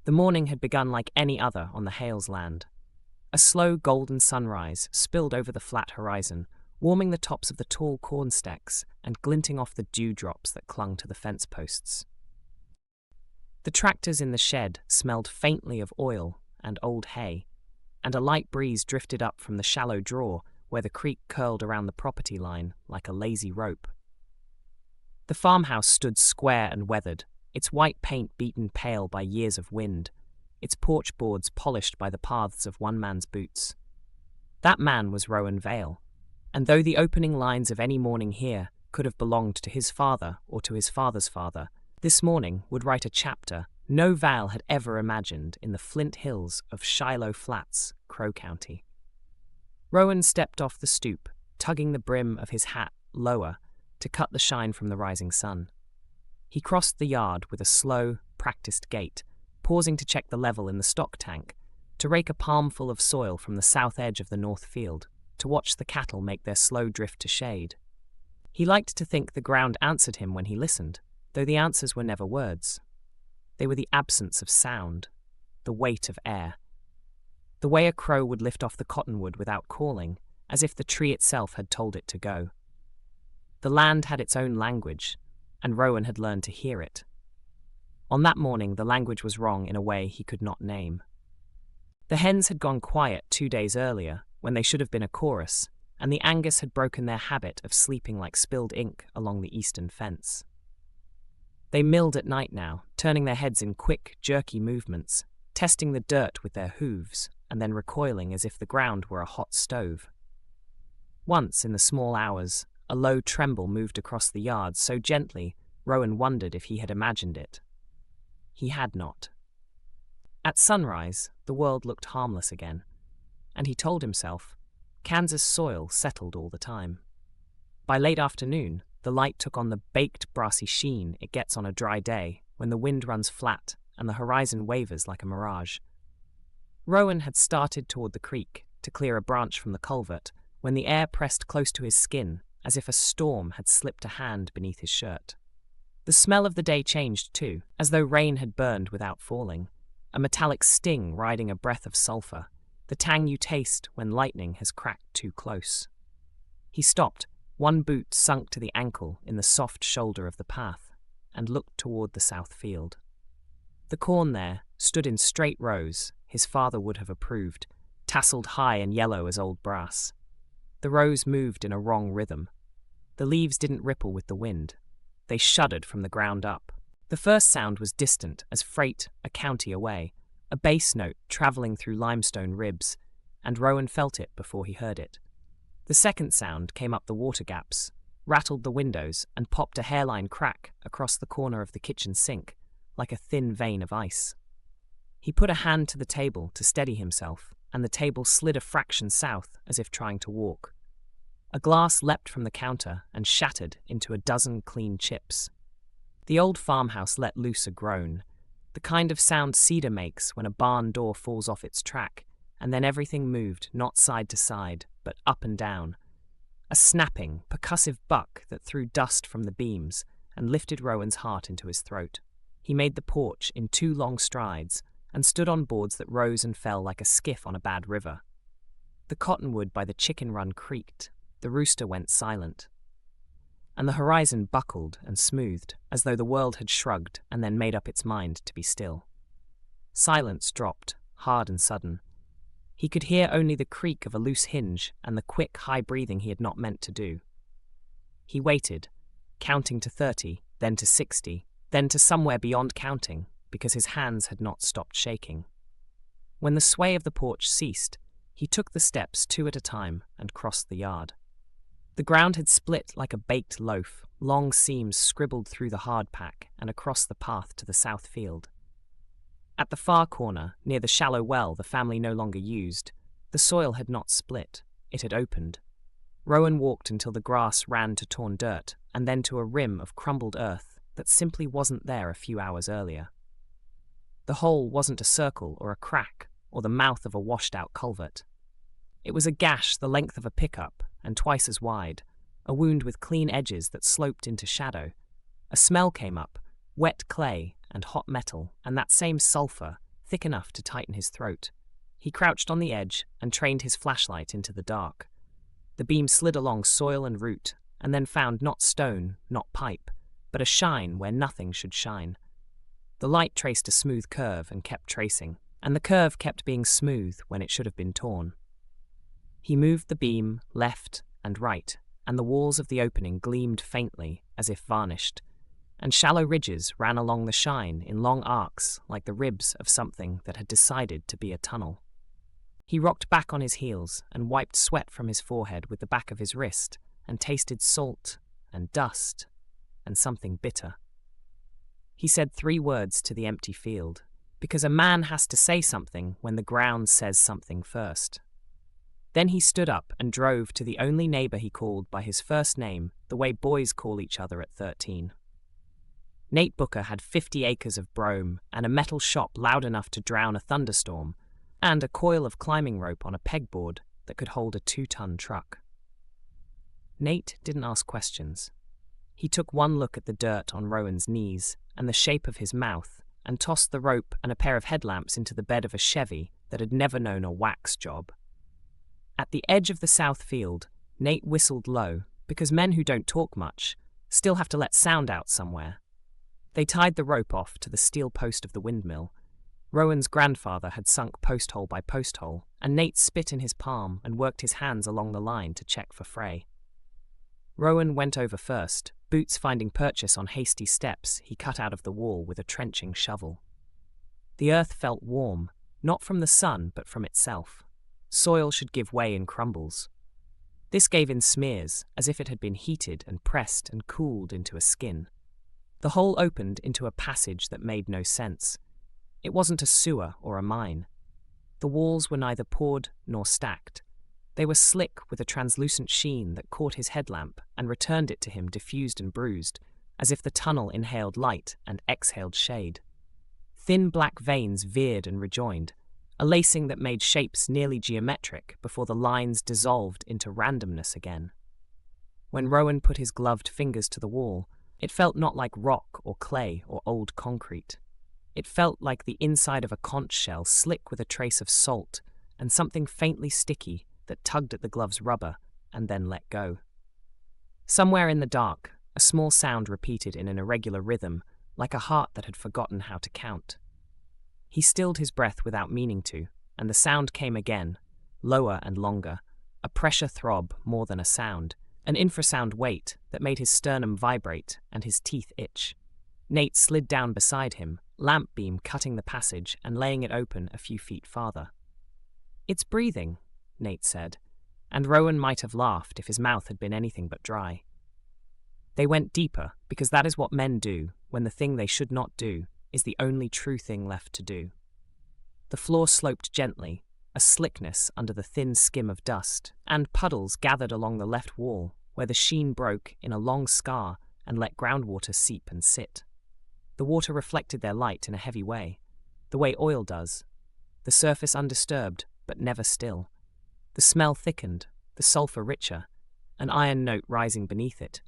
The morning had begun like any other on the Hales land. A slow golden sunrise spilled over the flat horizon, warming the tops of the tall corn stacks and glinting off the dewdrops that clung to the fence posts. The tractors in the shed smelled faintly of oil and old hay, and a light breeze drifted up from the shallow draw where the creek curled around the property line like a lazy rope. The farmhouse stood square and weathered, its white paint beaten pale by years of wind, its porch boards polished by the paths of one man's boots. That man was Rowan Vale, and though the opening lines of any morning here could have belonged to his father or to his father's father, this morning would write a chapter no Vale had ever imagined in the Flint Hills of Shiloh Flats, Crow County. Rowan stepped off the stoop, tugging the brim of his hat lower to cut the shine from the rising sun. He crossed the yard with a slow, practiced gait, pausing to check the level in the stock tank, to rake a palmful of soil from the south edge of the north field, to watch the cattle make their slow drift to shade. He liked to think the ground answered him when he listened, though the answers were never words. They were the absence of sound, the weight of air. The way a crow would lift off the cottonwood without calling, as if the tree itself had told it to go. The land had its own language, and Rowan had learned to hear it. On that morning, the language was wrong in a way he could not name. The hens had gone quiet 2 days earlier, when they should have been a chorus, and the Angus had broken their habit of sleeping like spilled ink along the eastern fence. They milled at night now, turning their heads in quick, jerky movements, testing the dirt with their hooves, and then recoiling as if the ground were a hot stove. Once, in the small hours, a low tremble moved across the yard so gently Rowan wondered if he had imagined it. He had not. At sunrise, the world looked harmless again, and he told himself, Kansas soil settled all the time. By late afternoon, the light took on the baked, brassy sheen it gets on a dry day when the wind runs flat and the horizon wavers like a mirage. Rowan had started toward the creek to clear a branch from the culvert when the air pressed close to his skin as if a storm had slipped a hand beneath his shirt. The smell of the day changed too, as though rain had burned without falling, a metallic sting riding a breath of sulphur, the tang you taste when lightning has cracked too close. He stopped, one boot sunk to the ankle in the soft shoulder of the path, and looked toward the south field. The corn there stood in straight rows, his father would have approved, tasseled high and yellow as old brass. The rows moved in a wrong rhythm. The leaves didn't ripple with the wind. They shuddered from the ground up. The first sound was distant as freight a county away, a bass note travelling through limestone ribs, and Rowan felt it before he heard it. The second sound came up the water gaps, rattled the windows, and popped a hairline crack across the corner of the kitchen sink, like a thin vein of ice. He put a hand to the table to steady himself, and the table slid a fraction south as if trying to walk. A glass leapt from the counter and shattered into a dozen clean chips. The old farmhouse let loose a groan, the kind of sound cedar makes when a barn door falls off its track, and then everything moved not side to side, but up and down. A snapping, percussive buck that threw dust from the beams and lifted Rowan's heart into his throat. He made the porch in 2 long strides and stood on boards that rose and fell like a skiff on a bad river. The cottonwood by the chicken run creaked, the rooster went silent, and the horizon buckled and smoothed as though the world had shrugged and then made up its mind to be still. Silence dropped, hard and sudden. He could hear only the creak of a loose hinge and the quick, high breathing he had not meant to do. He waited, counting to 30, then to 60, then to somewhere beyond counting, because his hands had not stopped shaking. When the sway of the porch ceased, he took the steps 2 at a time and crossed the yard. The ground had split like a baked loaf, long seams scribbled through the hard pack and across the path to the south field. At the far corner, near the shallow well the family no longer used, the soil had not split, it had opened. Rowan walked until the grass ran to torn dirt and then to a rim of crumbled earth that simply wasn't there a few hours earlier. The hole wasn't a circle or a crack or the mouth of a washed-out culvert. It was a gash the length of a pickup and twice as wide, a wound with clean edges that sloped into shadow. A smell came up, wet clay and hot metal, and that same sulphur, thick enough to tighten his throat. He crouched on the edge and trained his flashlight into the dark. The beam slid along soil and root, and then found not stone, not pipe, but a shine where nothing should shine. The light traced a smooth curve and kept tracing, and the curve kept being smooth when it should have been torn. He moved the beam left and right, and the walls of the opening gleamed faintly as if varnished, and shallow ridges ran along the shine in long arcs like the ribs of something that had decided to be a tunnel. He rocked back on his heels and wiped sweat from his forehead with the back of his wrist and tasted salt and dust and something bitter. He said 3 words to the empty field, because a man has to say something when the ground says something first. Then he stood up and drove to the only neighbor he called by his first name, the way boys call each other at 13. Nate Booker had 50 acres of brome and a metal shop loud enough to drown a thunderstorm, and a coil of climbing rope on a pegboard that could hold a 2-ton truck. Nate didn't ask questions. He took one look at the dirt on Rowan's knees and the shape of his mouth and tossed the rope and a pair of headlamps into the bed of a Chevy that had never known a wax job. At the edge of the south field, Nate whistled low, because men who don't talk much still have to let sound out somewhere. They tied the rope off to the steel post of the windmill. Rowan's grandfather had sunk post hole by post hole, and Nate spit in his palm and worked his hands along the line to check for fray. Rowan went over first, boots finding purchase on hasty steps he cut out of the wall with a trenching shovel. The earth felt warm, not from the sun but from itself. Soil should give way in crumbles. This gave in smears, as if it had been heated and pressed and cooled into a skin. The hole opened into a passage that made no sense. It wasn't a sewer or a mine. The walls were neither poured nor stacked. They were slick with a translucent sheen that caught his headlamp and returned it to him diffused and bruised, as if the tunnel inhaled light and exhaled shade. Thin black veins veered and rejoined, a lacing that made shapes nearly geometric before the lines dissolved into randomness again. When Rowan put his gloved fingers to the wall, it felt not like rock or clay or old concrete. It felt like the inside of a conch shell slick with a trace of salt and something faintly sticky that tugged at the glove's rubber and then let go. Somewhere in the dark, a small sound repeated in an irregular rhythm, like a heart that had forgotten how to count. He stilled his breath without meaning to, and the sound came again, lower and longer, a pressure throb more than a sound, an infrasound weight that made his sternum vibrate and his teeth itch. Nate slid down beside him, lamp beam cutting the passage and laying it open a few feet farther. "It's breathing," Nate said, and Rowan might have laughed if his mouth had been anything but dry. They went deeper, because that is what men do when the thing they should not do is the only true thing left to do. The floor sloped gently, a slickness under the thin skim of dust, and puddles gathered along the left wall, where the sheen broke in a long scar and let groundwater seep and sit. The water reflected their light in a heavy way, the way oil does. The surface undisturbed, but never still. The smell thickened, the sulfur richer, an iron note rising beneath it,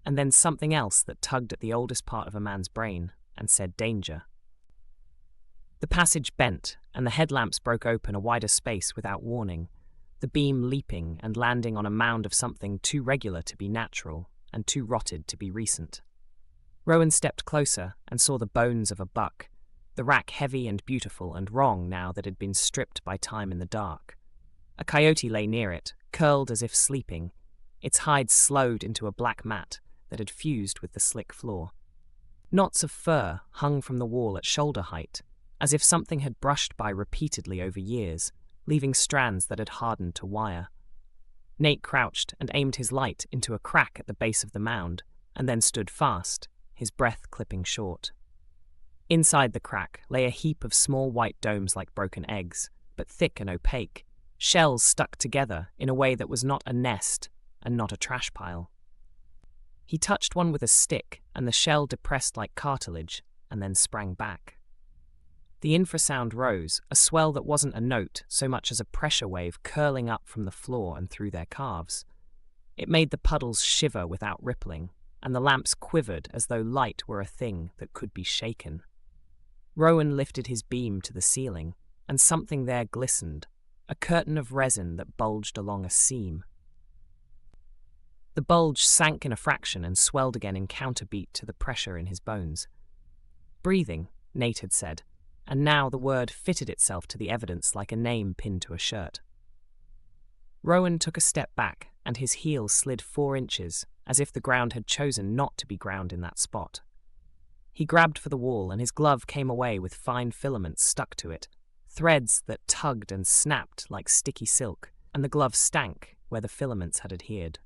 and then something else that tugged at the oldest part of a man's brain and said danger. The passage bent, and the headlamps broke open a wider space without warning, the beam leaping and landing on a mound of something too regular to be natural and too rotted to be recent. Rowan stepped closer and saw the bones of a buck, the rack heavy and beautiful and wrong now that it had been stripped by time in the dark. A coyote lay near it, curled as if sleeping, its hide slowed into a black mat that had fused with the slick floor. Knots of fur hung from the wall at shoulder height, as if something had brushed by repeatedly over years, leaving strands that had hardened to wire. Nate crouched and aimed his light into a crack at the base of the mound, and then stood fast, his breath clipping short. Inside the crack lay a heap of small white domes like broken eggs, but thick and opaque, shells stuck together in a way that was not a nest and not a trash pile. He touched one with a stick, and the shell depressed like cartilage, and then sprang back. The infrasound rose, a swell that wasn't a note so much as a pressure wave curling up from the floor and through their calves. It made the puddles shiver without rippling, and the lamps quivered as though light were a thing that could be shaken. Rowan lifted his beam to the ceiling, and something there glistened, a curtain of resin that bulged along a seam. The bulge sank in a fraction and swelled again in counterbeat to the pressure in his bones. Breathing, Nate had said, and now the word fitted itself to the evidence like a name pinned to a shirt. Rowan took a step back, and his heel slid 4 inches, as if the ground had chosen not to be ground in that spot. He grabbed for the wall, and his glove came away with fine filaments stuck to it, threads that tugged and snapped like sticky silk, and the glove stank where the filaments had adhered.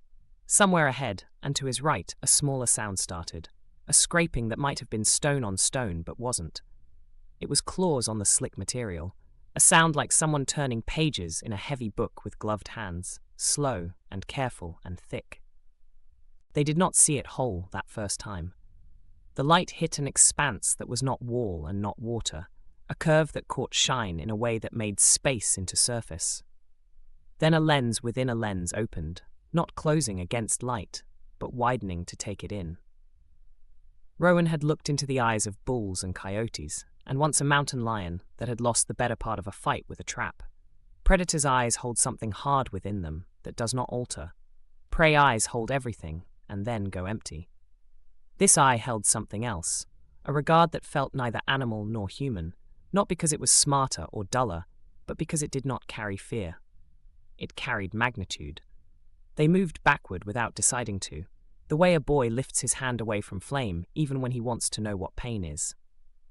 Somewhere ahead, and to his right, a smaller sound started, a scraping that might have been stone on stone but wasn't. It was claws on the slick material, a sound like someone turning pages in a heavy book with gloved hands, slow and careful and thick. They did not see it whole that first time. The light hit an expanse that was not wall and not water, a curve that caught shine in a way that made space into surface. Then a lens within a lens opened, not closing against light, but widening to take it in. Rowan had looked into the eyes of bulls and coyotes, and once a mountain lion that had lost the better part of a fight with a trap. Predators' eyes hold something hard within them that does not alter. Prey eyes hold everything, and then go empty. This eye held something else, a regard that felt neither animal nor human, not because it was smarter or duller, but because it did not carry fear. It carried magnitude. They moved backward without deciding to, the way a boy lifts his hand away from flame even when he wants to know what pain is.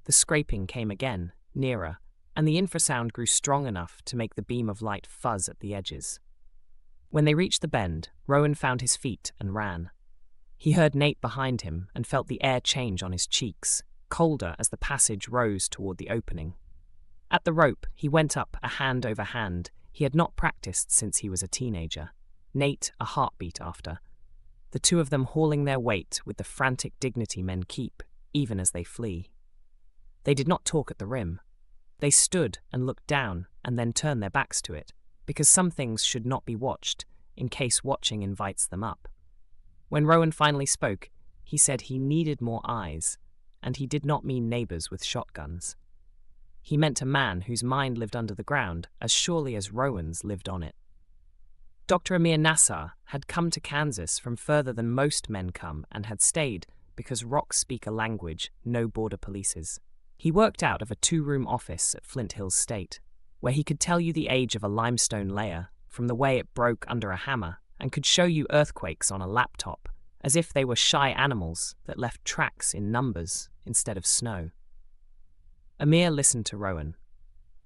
The scraping came again, nearer, and the infrasound grew strong enough to make the beam of light fuzz at the edges. When they reached the bend, Rowan found his feet and ran. He heard Nate behind him and felt the air change on his cheeks, colder as the passage rose toward the opening. At the rope, he went up a hand over hand he had not practiced since he was a teenager, Nate a heartbeat after, the two of them hauling their weight with the frantic dignity men keep, even as they flee. They did not talk at the rim. They stood and looked down and then turned their backs to it, because some things should not be watched, in case watching invites them up. When Rowan finally spoke, he said he needed more eyes, and he did not mean neighbors with shotguns. He meant a man whose mind lived under the ground as surely as Rowan's lived on it. Dr. Amir Nassar had come to Kansas from further than most men come and had stayed because rocks speak a language no border polices. He worked out of a 2-room office at Flint Hills State, where he could tell you the age of a limestone layer from the way it broke under a hammer and could show you earthquakes on a laptop as if they were shy animals that left tracks in numbers instead of snow. Amir listened to Rowan,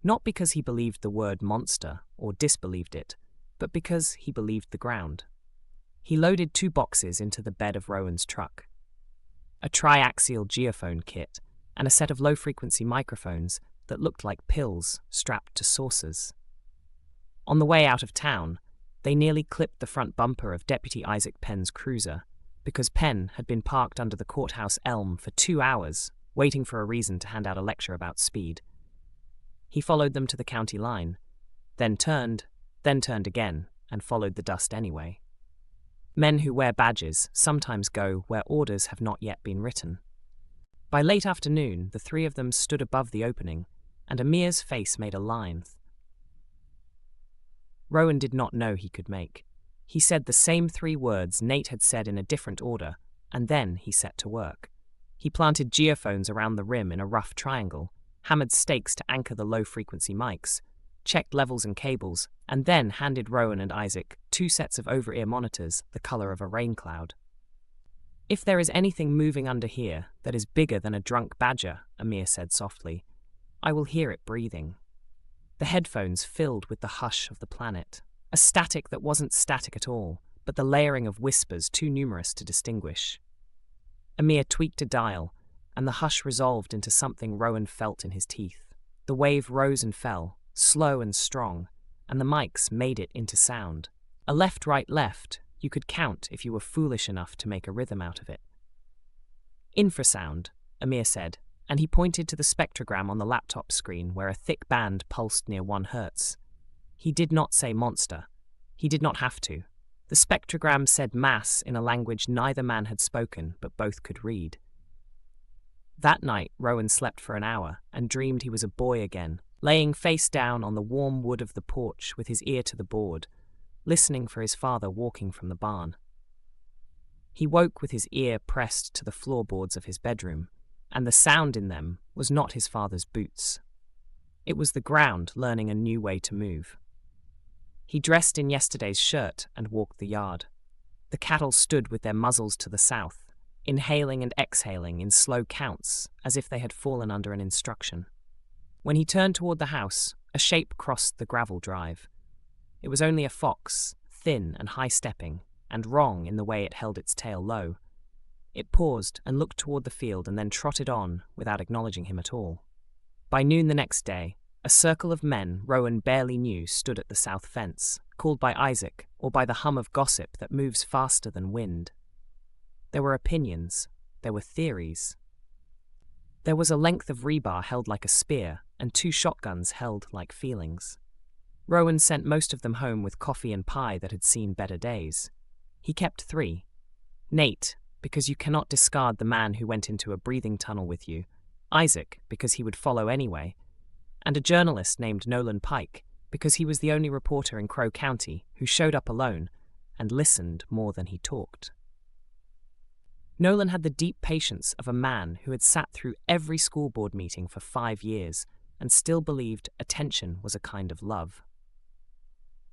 not because he believed the word monster or disbelieved it, but because he believed the ground. He loaded 2 boxes into the bed of Rowan's truck, a triaxial geophone kit and a set of low-frequency microphones that looked like pills strapped to saucers. On the way out of town, they nearly clipped the front bumper of Deputy Isaac Penn's cruiser because Penn had been parked under the courthouse elm for 2 hours, waiting for a reason to hand out a lecture about speed. He followed them to the county line, then turned again, and followed the dust anyway. Men who wear badges sometimes go where orders have not yet been written. By late afternoon, the 3 of them stood above the opening, and Amir's face made a line Rowan did not know he could make. He said the same 3 words Nate had said in a different order, and then he set to work. He planted geophones around the rim in a rough triangle, hammered stakes to anchor the low-frequency mics, checked levels and cables, and then handed Rowan and Isaac 2 sets of over-ear monitors the color of a rain cloud. "If there is anything moving under here that is bigger than a drunk badger," Amir said softly, "I will hear it breathing." The headphones filled with the hush of the planet, a static that wasn't static at all, but the layering of whispers too numerous to distinguish. Amir tweaked a dial, and the hush resolved into something Rowan felt in his teeth. The wave rose and fell, slow and strong, and the mics made it into sound. A left-right-left, you could count if you were foolish enough to make a rhythm out of it. "Infrasound," Amir said, and he pointed to the spectrogram on the laptop screen where a thick band pulsed near 1 hertz. He did not say monster. He did not have to. The spectrogram said mass in a language neither man had spoken but both could read. That night, Rowan slept for an hour and dreamed he was a boy again, laying face down on the warm wood of the porch with his ear to the board, listening for his father walking from the barn. He woke with his ear pressed to the floorboards of his bedroom, and the sound in them was not his father's boots. It was the ground learning a new way to move. He dressed in yesterday's shirt and walked the yard. The cattle stood with their muzzles to the south, inhaling and exhaling in slow counts as if they had fallen under an instruction. When he turned toward the house, a shape crossed the gravel drive. It was only a fox, thin and high-stepping, and wrong in the way it held its tail low. It paused and looked toward the field and then trotted on without acknowledging him at all. By noon the next day, a circle of men Rowan barely knew stood at the south fence, called by Isaac or by the hum of gossip that moves faster than wind. There were opinions, there were theories. There was a length of rebar held like a spear and 2 shotguns held like feelings. Rowan sent most of them home with coffee and pie that had seen better days. He kept 3. Nate, because you cannot discard the man who went into a breathing tunnel with you, Isaac, because he would follow anyway, and a journalist named Nolan Pike, because he was the only reporter in Crow County who showed up alone and listened more than he talked. Nolan had the deep patience of a man who had sat through every school board meeting for 5 years and still believed attention was a kind of love.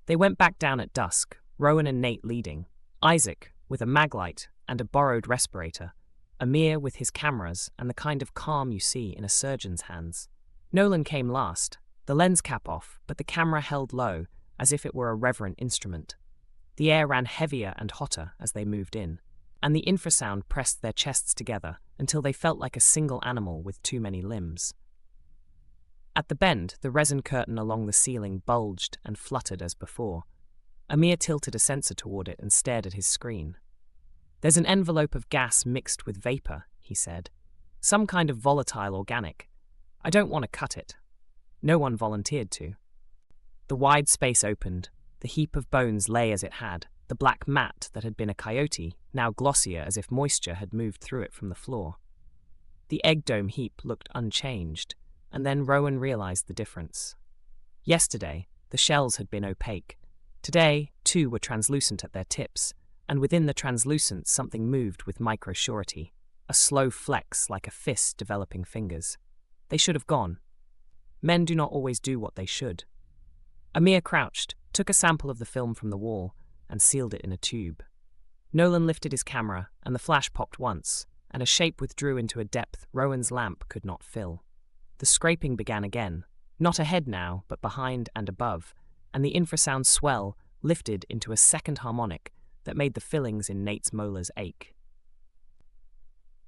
They went back down at dusk, Rowan and Nate leading, Isaac with a maglite and a borrowed respirator, Amir with his cameras and the kind of calm you see in a surgeon's hands. Nolan came last, the lens cap off, but the camera held low, as if it were a reverent instrument. The air ran heavier and hotter as they moved in, and the infrasound pressed their chests together until they felt like a single animal with too many limbs. At the bend, the resin curtain along the ceiling bulged and fluttered as before. Amir tilted a sensor toward it and stared at his screen. "There's an envelope of gas mixed with vapor," he said. "Some kind of volatile organic. I don't want to cut it." No one volunteered to. The wide space opened. The heap of bones lay as it had, the black mat that had been a coyote, now glossier as if moisture had moved through it from the floor. The egg dome heap looked unchanged, and then Rowan realized the difference. Yesterday, the shells had been opaque. Today, 2 were translucent at their tips, and within the translucence something moved with micro-surety, a slow flex like a fist developing fingers. They should have gone. Men do not always do what they should. Amir crouched, took a sample of the film from the wall, and sealed it in a tube. Nolan lifted his camera, and the flash popped once, and a shape withdrew into a depth Rowan's lamp could not fill. The scraping began again, not ahead now, but behind and above, and the infrasound swell lifted into a second harmonic that made the fillings in Nate's molars ache.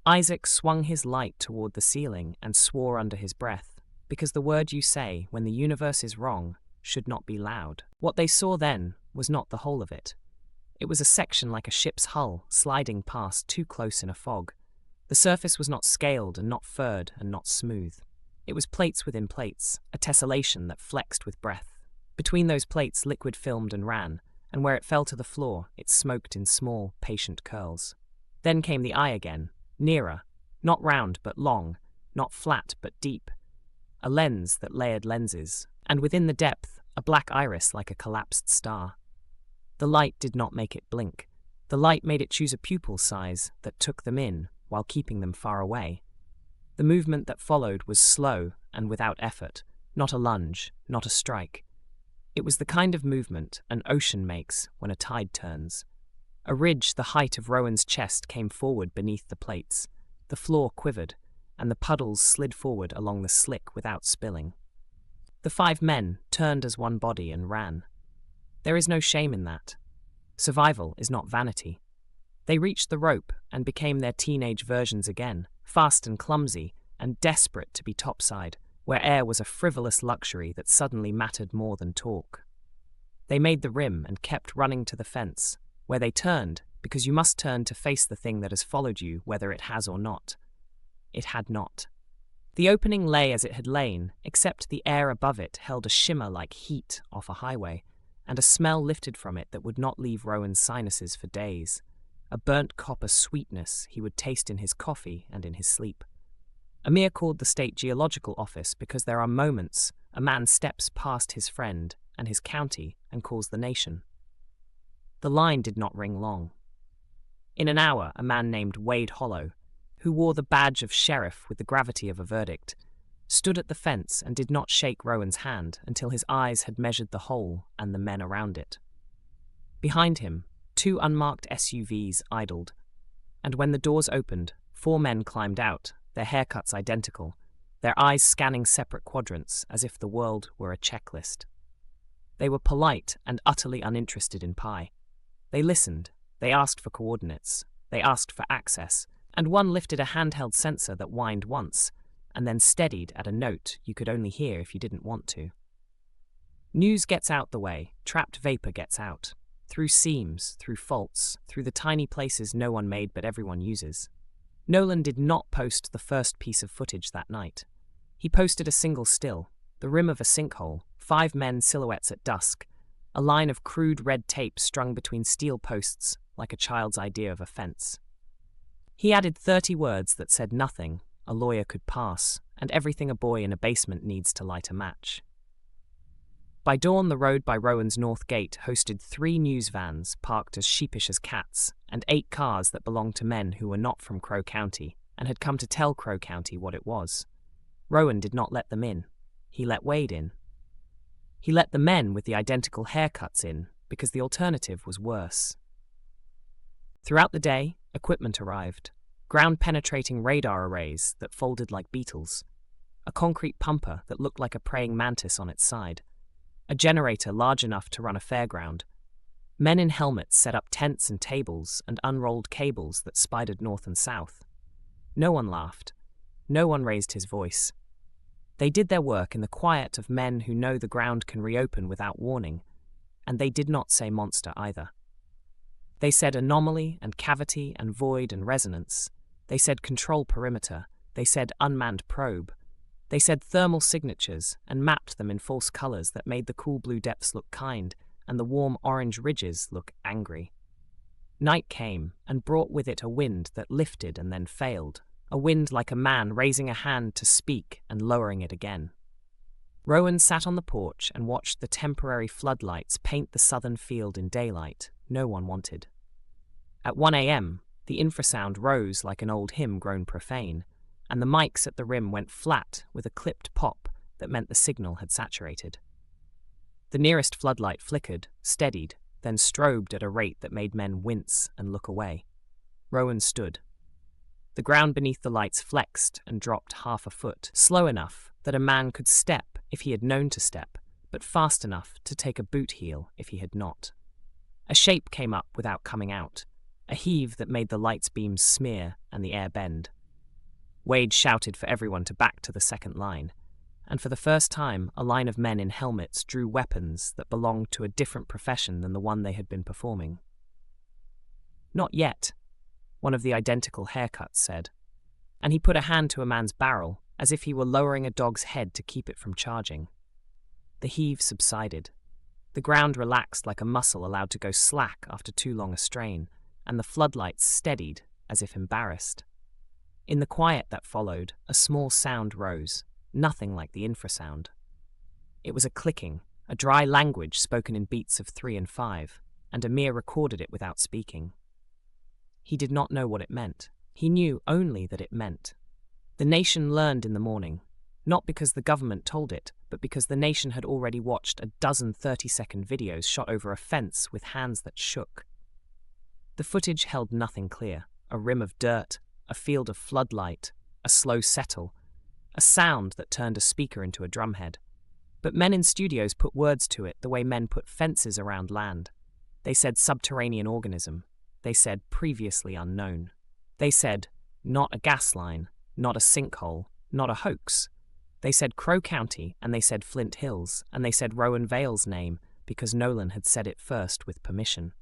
Isaac swung his light toward the ceiling and swore under his breath, because the word you say when the universe is wrong should not be loud. What they saw then was not the whole of it. It was a section like a ship's hull sliding past too close in a fog. The surface was not scaled and not furred and not smooth. It was plates within plates, a tessellation that flexed with breath. Between those plates liquid filmed and ran, and where it fell to the floor it smoked in small, patient curls. Then came the eye again, nearer, not round but long, not flat but deep. A lens that layered lenses, and within the depth, a black iris like a collapsed star. The light did not make it blink. The light made it choose a pupil size that took them in while keeping them far away. The movement that followed was slow and without effort, not a lunge, not a strike. It was the kind of movement an ocean makes when a tide turns. A ridge the height of Rowan's chest came forward beneath the plates. The floor quivered, and the puddles slid forward along the slick without spilling. The 5 men turned as one body and ran. There is no shame in that. Survival is not vanity. They reached the rope and became their teenage versions again, fast and clumsy, and desperate to be topside, where air was a frivolous luxury that suddenly mattered more than talk. They made the rim and kept running to the fence, where they turned, because you must turn to face the thing that has followed you, whether it has or not. It had not. The opening lay as it had lain, except the air above it held a shimmer like heat off a highway, and a smell lifted from it that would not leave Rowan's sinuses for days, a burnt copper sweetness he would taste in his coffee and in his sleep. Amir called the State Geological Office because there are moments a man steps past his friend and his county and calls the nation. The line did not ring long. In an hour, a man named Wade Hollow, who wore the badge of sheriff with the gravity of a verdict, stood at the fence and did not shake Rowan's hand until his eyes had measured the hole and the men around it. Behind him, 2 unmarked SUVs idled, and when the doors opened, 4 men climbed out, their haircuts identical, their eyes scanning separate quadrants as if the world were a checklist. They were polite and utterly uninterested in Pi. They listened, they asked for coordinates, they asked for access, and one lifted a handheld sensor that whined once, and then steadied at a note you could only hear if you didn't want to. News gets out the way, trapped vapor gets out. Through seams, through faults, through the tiny places no one made but everyone uses. Nolan did not post the first piece of footage that night. He posted a single still, the rim of a sinkhole, 5 men silhouettes at dusk, a line of crude red tape strung between steel posts like a child's idea of a fence. He added 30 words that said nothing a lawyer could pass, and everything a boy in a basement needs to light a match. By dawn, the road by Rowan's North Gate hosted 3 news vans parked as sheepish as cats, and 8 cars that belonged to men who were not from Crow County and had come to tell Crow County what it was. Rowan did not let them in. He let Wade in. He let the men with the identical haircuts in because the alternative was worse. Throughout the day, equipment arrived. Ground-penetrating radar arrays that folded like beetles, a concrete pumper that looked like a praying mantis on its side, a generator large enough to run a fairground. Men in helmets set up tents and tables and unrolled cables that spidered north and south. No one laughed. No one raised his voice. They did their work in the quiet of men who know the ground can reopen without warning, and they did not say monster either. They said anomaly and cavity and void and resonance. They said control perimeter. They said unmanned probe. They said thermal signatures and mapped them in false colors that made the cool blue depths look kind and the warm orange ridges look angry. Night came and brought with it a wind that lifted and then failed, a wind like a man raising a hand to speak and lowering it again. Rowan sat on the porch and watched the temporary floodlights paint the southern field in daylight no one wanted. At 1 a.m., the infrasound rose like an old hymn grown profane, and the mics at the rim went flat with a clipped pop that meant the signal had saturated. The nearest floodlight flickered, steadied, then strobed at a rate that made men wince and look away. Rowan stood. The ground beneath the lights flexed and dropped half a foot, slow enough that a man could step if he had known to step, but fast enough to take a boot heel if he had not. A shape came up without coming out, a heave that made the light's beams smear and the air bend. Wade shouted for everyone to back to the second line, and for the first time a line of men in helmets drew weapons that belonged to a different profession than the one they had been performing. "Not yet," one of the identical haircuts said, and he put a hand to a man's barrel as if he were lowering a dog's head to keep it from charging. The heave subsided. The ground relaxed like a muscle allowed to go slack after too long a strain, and the floodlights steadied as if embarrassed. In the quiet that followed, a small sound rose, nothing like the infrasound. It was a clicking, a dry language spoken in beats of 3 and 5, and Amir recorded it without speaking. He did not know what it meant. He knew only that it meant. The nation learned in the morning, not because the government told it, but because the nation had already watched a dozen 30-second videos shot over a fence with hands that shook. The footage held nothing clear, a rim of dirt, a field of floodlight, a slow settle, a sound that turned a speaker into a drumhead. But men in studios put words to it the way men put fences around land. They said subterranean organism. They said previously unknown. They said not a gas line, not a sinkhole, not a hoax. They said Crow County, and they said Flint Hills, and they said Rowan Vale's name because Nolan had said it first with permission.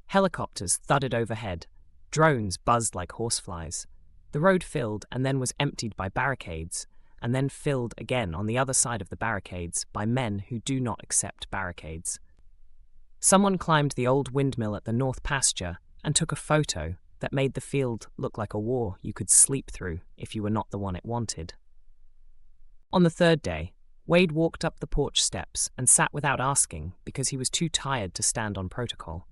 Helicopters thudded overhead. Drones buzzed like horseflies. The road filled and then was emptied by barricades, and then filled again on the other side of the barricades by men who do not accept barricades. Someone climbed the old windmill at the north pasture and took a photo that made the field look like a war you could sleep through if you were not the one it wanted. On the third day, Wade walked up the porch steps and sat without asking because he was too tired to stand on protocol.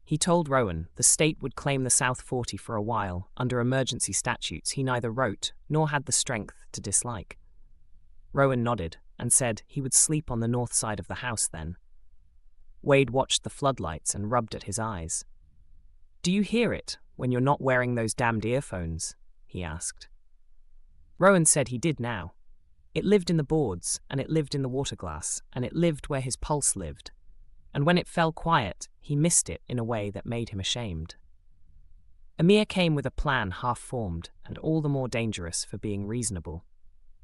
He told Rowan the state would claim the South 40 for a while under emergency statutes he neither wrote nor had the strength to dislike. Rowan nodded and said he would sleep on the north side of the house then. Wade watched the floodlights and rubbed at his eyes. "Do you hear it when you're not wearing those damned earphones?" he asked. Rowan said he did now. It lived in the boards, and it lived in the water glass, and it lived where his pulse lived. And when it fell quiet, he missed it in a way that made him ashamed. Amir came with a plan half-formed and all the more dangerous for being reasonable.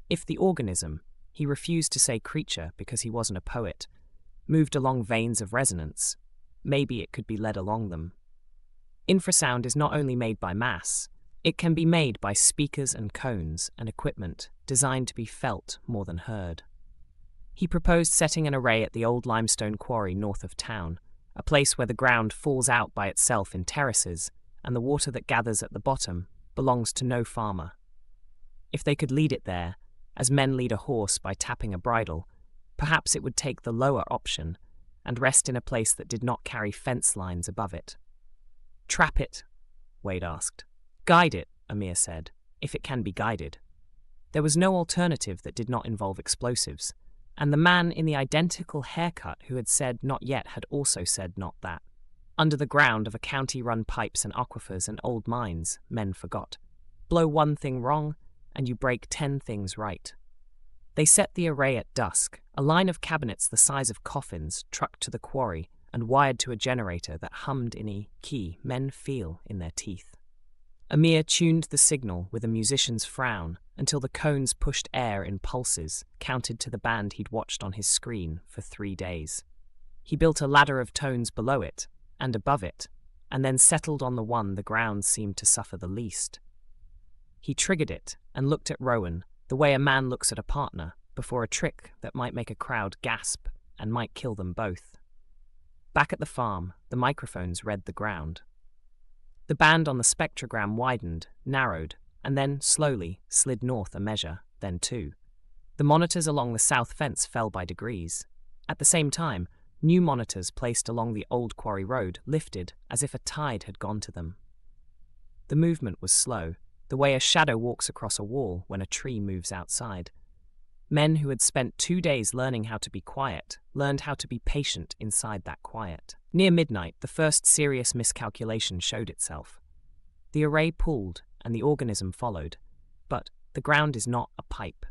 If the organism, he refused to say creature because he wasn't a poet, moved along veins of resonance, maybe it could be led along them. Infrasound is not only made by mass, it can be made by speakers and cones and equipment designed to be felt more than heard. He proposed setting an array at the old limestone quarry north of town, a place where the ground falls out by itself in terraces, and the water that gathers at the bottom belongs to no farmer. If they could lead it there, as men lead a horse by tapping a bridle, perhaps it would take the lower option and rest in a place that did not carry fence lines above it. "Trap it?" Wade asked. "Guide it," Amir said, "if it can be guided." There was no alternative that did not involve explosives, and the man in the identical haircut who had said not yet had also said not that. Under the ground of a county run pipes and aquifers and old mines, men forgot. Blow one thing wrong, and you break 10 things right. They set the array at dusk, a line of cabinets the size of coffins trucked to the quarry and wired to a generator that hummed in a key men feel in their teeth. Amir tuned the signal with a musician's frown until the cones pushed air in pulses, counted to the band he'd watched on his screen for 3 days. He built a ladder of tones below it and above it, and then settled on the one the ground seemed to suffer the least. He triggered it and looked at Rowan the way a man looks at a partner before a trick that might make a crowd gasp and might kill them both. Back at the farm, the microphones read the ground. The band on the spectrogram widened, narrowed, and then, slowly, slid north a measure, then 2. The monitors along the south fence fell by degrees. At the same time, new monitors placed along the old quarry road lifted as if a tide had gone to them. The movement was slow, the way a shadow walks across a wall when a tree moves outside. Men who had spent 2 days learning how to be quiet learned how to be patient inside that quiet. Near midnight, the first serious miscalculation showed itself. The array pulled, and the organism followed. But the ground is not a pipe.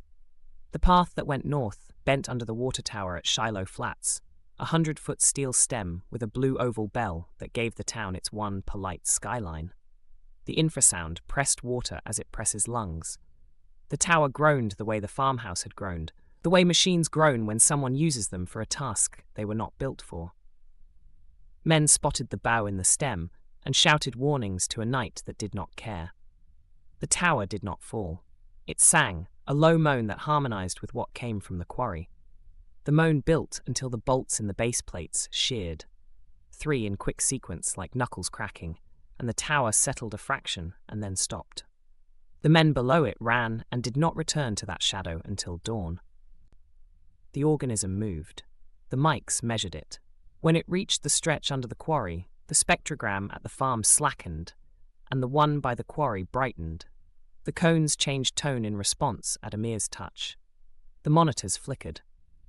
The path that went north bent under the water tower at Shiloh Flats, a 100-foot steel stem with a blue oval bell that gave the town its one polite skyline. The infrasound pressed water as it presses lungs. The tower groaned the way the farmhouse had groaned, the way machines groan when someone uses them for a task they were not built for. Men spotted the bow in the stem and shouted warnings to a night that did not care. The tower did not fall. It sang, a low moan that harmonized with what came from the quarry. The moan built until the bolts in the base plates sheared, 3 in quick sequence like knuckles cracking, and the tower settled a fraction and then stopped. The men below it ran and did not return to that shadow until dawn. The organism moved. The mics measured it. When it reached the stretch under the quarry, the spectrogram at the farm slackened, and the one by the quarry brightened. The cones changed tone in response at Amir's touch. The monitors flickered.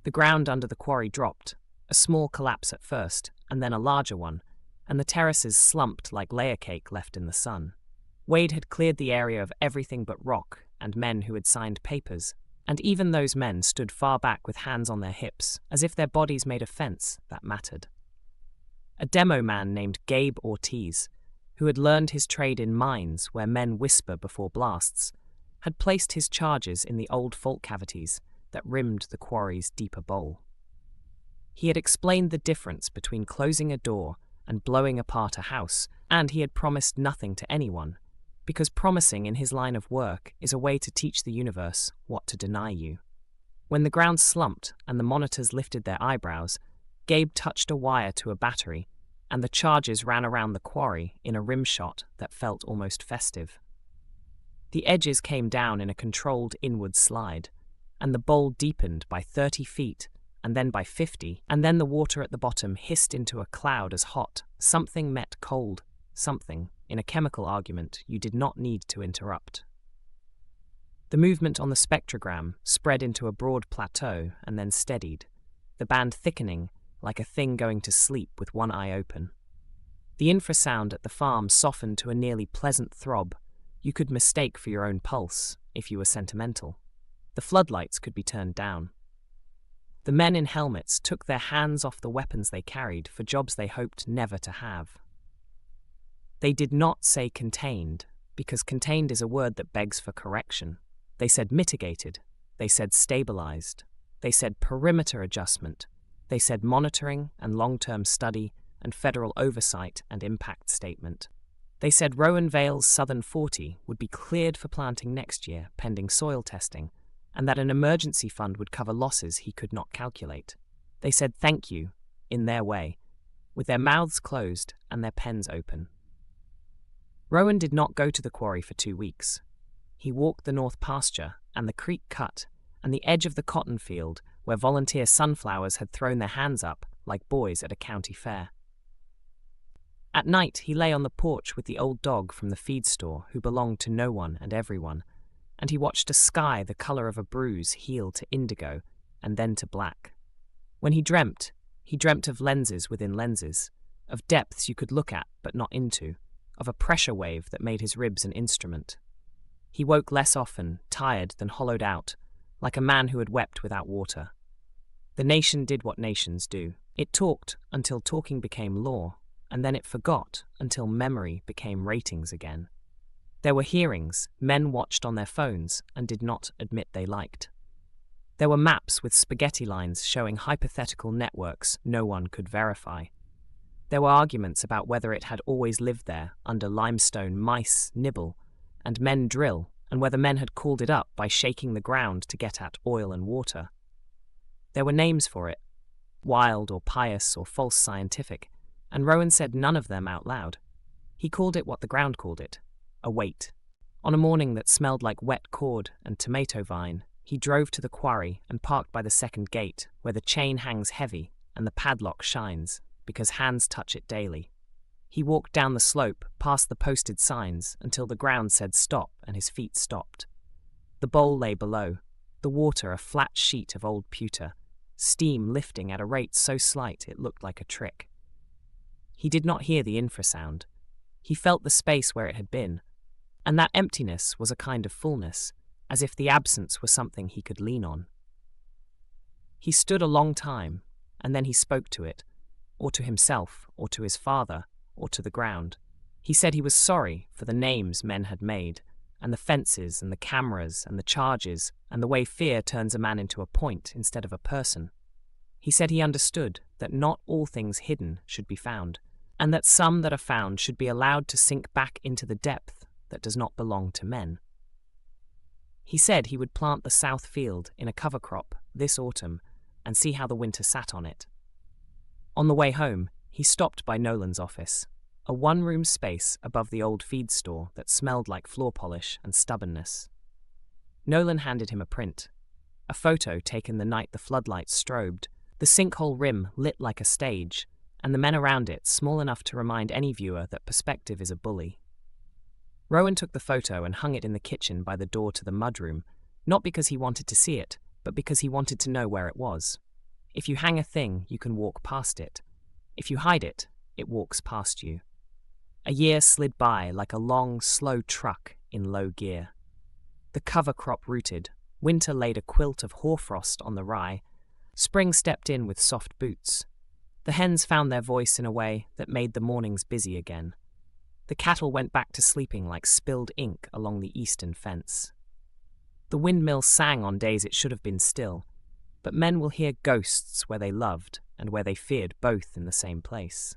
The ground under the quarry dropped, a small collapse at first, and then a larger one, and the terraces slumped like layer cake left in the sun. Wade had cleared the area of everything but rock and men who had signed papers, and even those men stood far back with hands on their hips, as if their bodies made a fence that mattered. A demo man named Gabe Ortiz, who had learned his trade in mines where men whisper before blasts, had placed his charges in the old fault cavities that rimmed the quarry's deeper bowl. He had explained the difference between closing a door and blowing apart a house, and he had promised nothing to anyone, because promising in his line of work is a way to teach the universe what to deny you. When the ground slumped and the monitors lifted their eyebrows, Gabe touched a wire to a battery, and the charges ran around the quarry in a rim shot that felt almost festive. The edges came down in a controlled inward slide, and the bowl deepened by 30 feet, and then by 50, and then the water at the bottom hissed into a cloud as hot. Something met cold, something, in a chemical argument you did not need to interrupt. The movement on the spectrogram spread into a broad plateau and then steadied, the band thickening like a thing going to sleep with one eye open. The infrasound at the farm softened to a nearly pleasant throb you could mistake for your own pulse if you were sentimental. The floodlights could be turned down. The men in helmets took their hands off the weapons they carried for jobs they hoped never to have. They did not say contained, because contained is a word that begs for correction. They said mitigated. They said stabilized. They said perimeter adjustment. They said monitoring and long-term study and federal oversight and impact statement. They said Rowan Vale's Southern 40 would be cleared for planting next year pending soil testing, and that an emergency fund would cover losses he could not calculate. They said thank you, in their way, with their mouths closed and their pens open. Rowan did not go to the quarry for 2 weeks. He walked the north pasture and the creek cut and the edge of the cotton field where volunteer sunflowers had thrown their hands up like boys at a county fair. At night he lay on the porch with the old dog from the feed store who belonged to no one and everyone, and he watched a sky the color of a bruise heal to indigo and then to black. When he dreamt of lenses within lenses, of depths you could look at but not into, of a pressure wave that made his ribs an instrument. He woke less often, tired than hollowed out, like a man who had wept without water. The nation did what nations do. It talked until talking became law, and then it forgot until memory became ratings again. There were hearings men watched on their phones and did not admit they liked. There were maps with spaghetti lines showing hypothetical networks no one could verify. There were arguments about whether it had always lived there under limestone mice nibble and men drill, and whether men had called it up by shaking the ground to get at oil and water. There were names for it, wild or pious or false scientific, and Rowan said none of them out loud. He called it what the ground called it, a wait. On a morning that smelled like wet cord and tomato vine, he drove to the quarry and parked by the second gate, where the chain hangs heavy and the padlock shines, because hands touch it daily. He walked down the slope, past the posted signs, until the ground said stop and his feet stopped. The bowl lay below, the water a flat sheet of old pewter, steam lifting at a rate so slight it looked like a trick. He did not hear the infrasound. He felt the space where it had been, and that emptiness was a kind of fullness, as if the absence were something he could lean on. He stood a long time, and then he spoke to it, or to himself, or to his father, or to the ground. He said he was sorry for the names men had made, and the fences and the cameras and the charges, and the way fear turns a man into a point instead of a person. He said he understood that not all things hidden should be found, and that some that are found should be allowed to sink back into the depth that does not belong to men. He said he would plant the south field in a cover crop this autumn and see how the winter sat on it. On the way home, he stopped by Nolan's office, a one-room space above the old feed store that smelled like floor polish and stubbornness. Nolan handed him a print, a photo taken the night the floodlights strobed, the sinkhole rim lit like a stage, and the men around it small enough to remind any viewer that perspective is a bully. Rowan took the photo and hung it in the kitchen by the door to the mudroom, not because he wanted to see it, but because he wanted to know where it was. If you hang a thing, you can walk past it. If you hide it, it walks past you. A year slid by like a long, slow truck in low gear. The cover crop rooted, winter laid a quilt of hoarfrost on the rye, spring stepped in with soft boots. The hens found their voice in a way that made the mornings busy again. The cattle went back to sleeping like spilled ink along the eastern fence. The windmill sang on days it should have been still, but men will hear ghosts where they loved and where they feared both in the same place.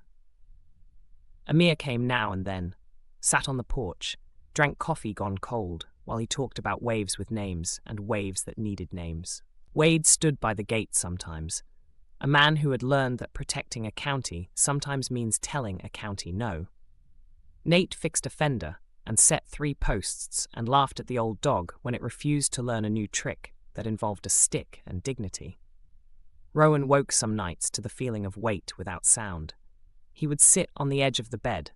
Amir came now and then, sat on the porch, drank coffee gone cold while he talked about waves with names and waves that needed names. Wade stood by the gate sometimes, a man who had learned that protecting a county sometimes means telling a county no. Nate fixed a fender and set 3 posts and laughed at the old dog when it refused to learn a new trick that involved a stick and dignity. Rowan woke some nights to the feeling of weight without sound. He would sit on the edge of the bed,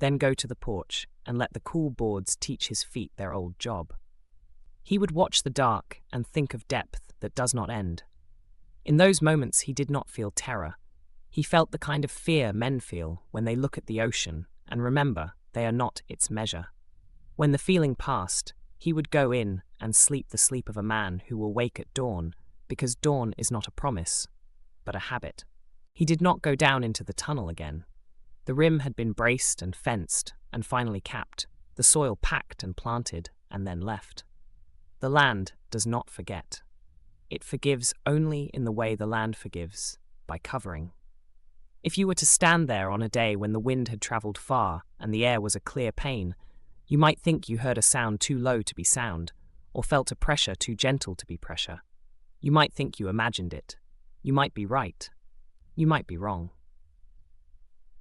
then go to the porch and let the cool boards teach his feet their old job. He would watch the dark and think of depth that does not end. In those moments he did not feel terror. He felt the kind of fear men feel when they look at the ocean and remember they are not its measure. When the feeling passed, he would go in and sleep the sleep of a man who will wake at dawn, because dawn is not a promise, but a habit. He did not go down into the tunnel again. The rim had been braced and fenced and finally capped, the soil packed and planted and then left. The land does not forget. It forgives only in the way the land forgives, by covering. If you were to stand there on a day when the wind had travelled far and the air was a clear pane, you might think you heard a sound too low to be sound, or felt a pressure too gentle to be pressure. You might think you imagined it. You might be right. You might be wrong.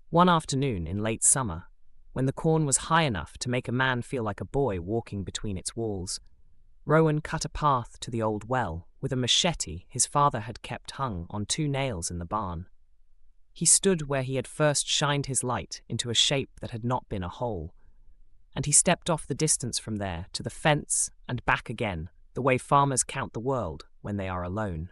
One afternoon in late summer, when the corn was high enough to make a man feel like a boy walking between its walls, Rowan cut a path to the old well with a machete his father had kept hung on 2 nails in the barn. He stood where he had first shined his light into a shape that had not been a hole, and he stepped off the distance from there to the fence and back again, the way farmers count the world when they are alone.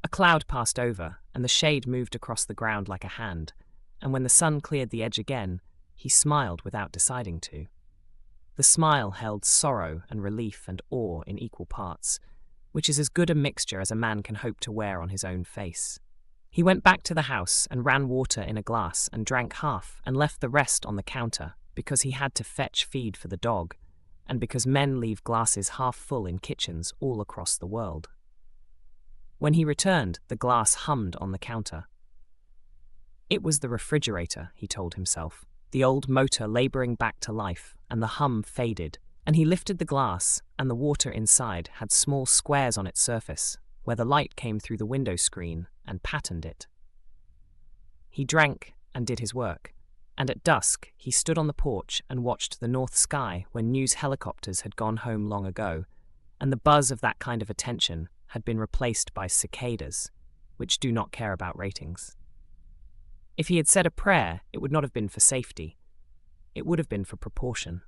A cloud passed over, and the shade moved across the ground like a hand, and when the sun cleared the edge again, he smiled without deciding to. The smile held sorrow and relief and awe in equal parts, which is as good a mixture as a man can hope to wear on his own face. He went back to the house and ran water in a glass and drank half and left the rest on the counter because he had to fetch feed for the dog, and because men leave glasses half full in kitchens all across the world. When he returned, the glass hummed on the counter. It was the refrigerator, he told himself, the old motor labouring back to life, and the hum faded, and he lifted the glass, and the water inside had small squares on its surface, where the light came through the window screen and patterned it. He drank and did his work, and at dusk he stood on the porch and watched the north sky when news helicopters had gone home long ago, and the buzz of that kind of attention had been replaced by cicadas, which do not care about ratings. If he had said a prayer, it would not have been for safety. It would have been for proportion.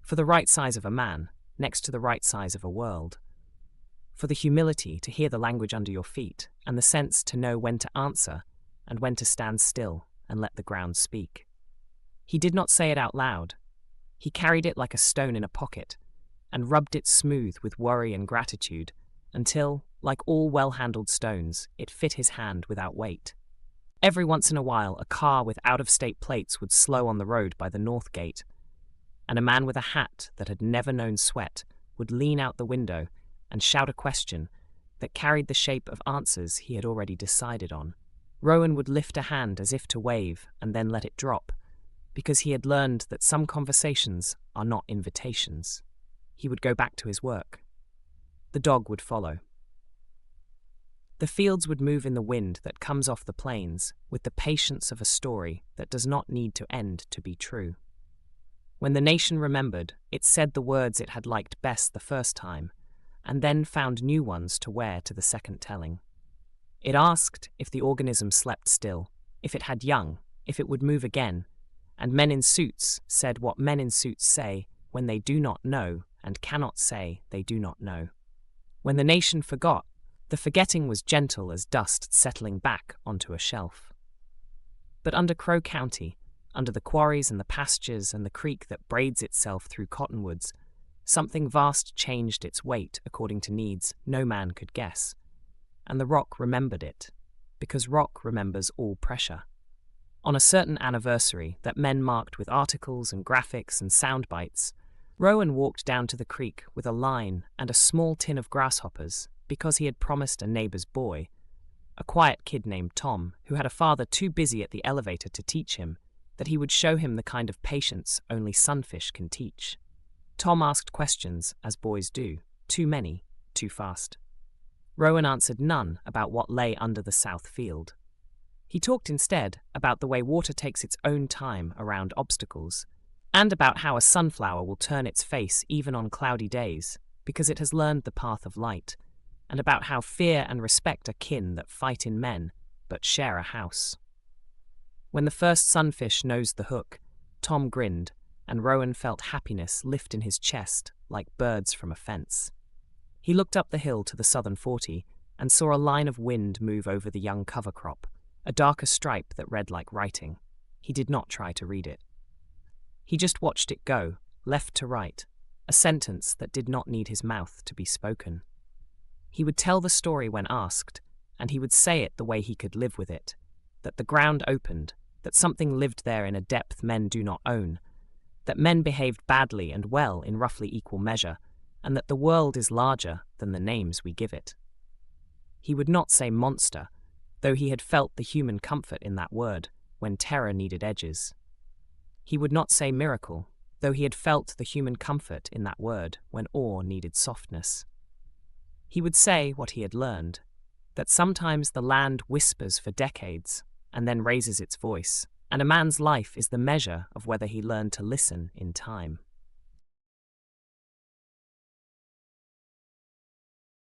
For the right size of a man, next to the right size of a world. For the humility to hear the language under your feet, and the sense to know when to answer, and when to stand still and let the ground speak. He did not say it out loud. He carried it like a stone in a pocket, and rubbed it smooth with worry and gratitude, until, like all well-handled stones, it fit his hand without weight. Every once in a while, a car with out-of-state plates would slow on the road by the North Gate, and a man with a hat that had never known sweat would lean out the window and shout a question that carried the shape of answers he had already decided on. Rowan would lift a hand as if to wave and then let it drop, because he had learned that some conversations are not invitations. He would go back to his work. The dog would follow. The fields would move in the wind that comes off the plains with the patience of a story that does not need to end to be true. When the nation remembered, it said the words it had liked best the first time, and then found new ones to wear to the second telling. It asked if the organism slept still, if it had young, if it would move again, and men in suits said what men in suits say when they do not know and cannot say they do not know. When the nation forgot, the forgetting was gentle as dust settling back onto a shelf. But under Crow County, under the quarries and the pastures and the creek that braids itself through cottonwoods, something vast changed its weight according to needs no man could guess. And the rock remembered it, because rock remembers all pressure. On a certain anniversary that men marked with articles and graphics and sound bites, Rowan walked down to the creek with a line and a small tin of grasshoppers because he had promised a neighbour's boy, a quiet kid named Tom, who had a father too busy at the elevator to teach him, that he would show him the kind of patience only sunfish can teach. Tom asked questions, as boys do, too many, too fast. Rowan answered none about what lay under the south field. He talked instead about the way water takes its own time around obstacles, and about how a sunflower will turn its face even on cloudy days because it has learned the path of light, and about how fear and respect are kin that fight in men but share a house. When the first sunfish nosed the hook, Tom grinned, and Rowan felt happiness lift in his chest like birds from a fence. He looked up the hill to the southern 40 and saw a line of wind move over the young cover crop, a darker stripe that read like writing. He did not try to read it. He just watched it go, left to right, a sentence that did not need his mouth to be spoken. He would tell the story when asked, and he would say it the way he could live with it, that the ground opened, that something lived there in a depth men do not own, that men behaved badly and well in roughly equal measure, and that the world is larger than the names we give it. He would not say monster, though he had felt the human comfort in that word when terror needed edges. He would not say miracle, though he had felt the human comfort in that word when awe needed softness. He would say what he had learned, that sometimes the land whispers for decades and then raises its voice, and a man's life is the measure of whether he learned to listen in time.